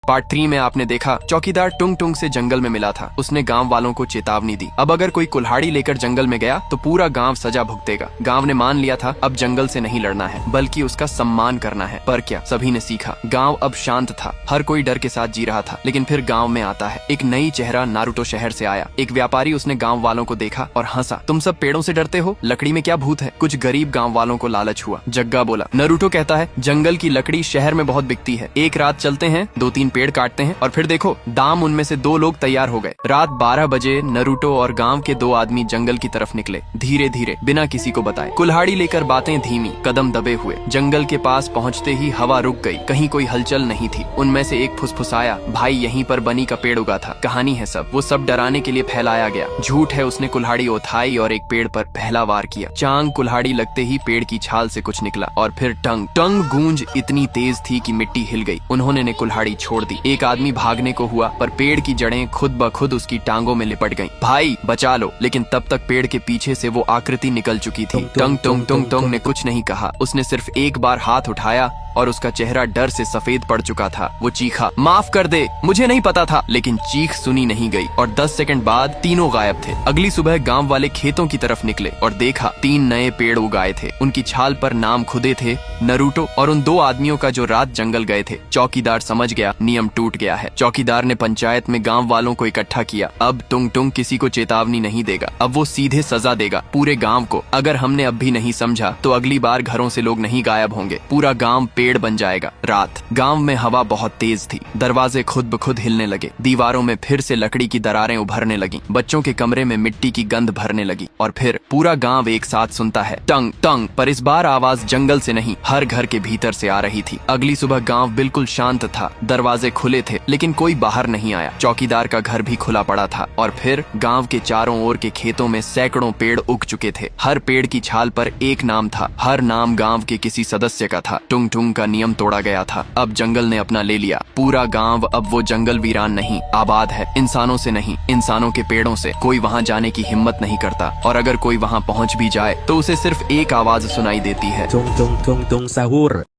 Part 3 में आपने देखा चौकीदार टुंग टुंग से जंगल में मिला था। उसने गांव वालों को चेतावनी दी, अब अगर कोई कुल्हाड़ी लेकर जंगल में गया तो पूरा गांव सजा भुगतेगा। गांव ने मान लिया था अब जंगल से नहीं लड़ना है बल्कि उसका सम्मान करना है। पर क्या सभी ने सीखा? गांव अब शांत था, हर कोई डर के साथ जी रहा था। लेकिन फिर गांव में आता है एक नई चेहरा। नारुतो शहर से आया। एक व्यापारी उसने गांव वालों को देखा और हंसा। तुम सब पेड़ों से डरते हो, लकड़ी में क्या भूत है? कुछ गरीब गांव वालों को लालच हुआ। जग्गा बोला, नारुतो कहता है जंगल की लकड़ी शहर में बहुत बिकती है। एक रात चलते हैं, 2-3 पेड़ काटते हैं और फिर देखो दाम उनमें से 2 लोग तैयार हो गए। रात 12 बजे नारुतो और गांव के 2 आदमी जंगल की तरफ निकले, धीरे धीरे बिना किसी को बताए। कुल्हाड़ी लेकर, बातें धीमी, कदम दबे हुए। जंगल के पास पहुंचते ही हवा रुक गई, कहीं कोई हलचल नहीं थी। उनमें से एक फुसफुसाया, भाई यहीं पर बनी का पेड़ उगा था। कहानी है सब, वो सब डराने के लिए फैलाया गया। झूठ है। उसने कुल्हाड़ी उठाई और एक पेड़ पर पहला वार किया। चांग कुल्हाड़ी लगते ही पेड़ की छाल से कुछ निकला और फिर टंग टंग गूंज इतनी तेज थी कि मिट्टी हिल गई। उन्होंने ने कुल्हाड़ी छोड़ दी। एक आदमी भागने को हुआ पर पेड़ की जड़ें खुद ब खुद उसकी टांगों में लिपट गईं। भाई बचा लो। लेकिन तब तक पेड़ के पीछे से वो आकृति निकल चुकी थी। टंग टंग टंग टंग ने कुछ नहीं कहा। उसने सिर्फ एक बार हाथ उठाया और उसका चेहरा डर से सफेद पड़ चुका था। वो चीखा, माफ कर दे, मुझे नहीं पता था। लेकिन चीख सुनी नहीं गई और 10 सेकंड बाद तीनों गायब थे। अगली सुबह गांव वाले खेतों की तरफ निकले और देखा 3 नए पेड़ उगाए थे। उनकी छाल पर नाम खुदे थे, नारुतो और उन 2 आदमियों का जो रात जंगल गए थे। चौकीदार समझ गया नियम टूट गया है। चौकीदार ने पंचायत में गांव वालों को इकट्ठा किया। अब टुंग टुंग किसी को चेतावनी नहीं देगा, अब वो सीधे सजा देगा पूरे गांव को। अगर हमने अब भी नहीं समझा तो अगली बार घरों से लोग नहीं गायब होंगे, पूरा गांव पेड़ बन जाएगा। रात गांव में हवा बहुत तेज थी। दरवाजे खुद ब खुद हिलने लगे। दीवारों में फिर से लकड़ी की दरारें उभरने लगी। बच्चों के कमरे में मिट्टी की गंध भरने लगी और फिर पूरा गांव एक साथ सुनता है, टंग टंग। पर इस बार आवाज जंगल से नहीं, हर घर के भीतर से आ रही थी। अगली सुबह गांव बिल्कुल शांत था। दरवाजे खुले थे लेकिन कोई बाहर नहीं आया। चौकीदार का घर भी खुला पड़ा था और फिर गांव के चारों ओर के खेतों में सैकड़ों पेड़ उग चुके थे। हर पेड़ की छाल पर एक नाम था। हर नाम गांव के किसी सदस्य का था। टुंग टुंग का नियम तोड़ा गया था। अब जंगल ने अपना ले लिया। पूरा गांव अब वो जंगल वीरान नहीं, आबाद है। इंसानों से नहीं, इंसानों के पेड़ों से। कोई वहां जाने की हिम्मत नहीं करता और अगर कोई वहां पहुंच भी जाए तो उसे सिर्फ एक आवाज सुनाई देती है, tung tung tung tung sahur.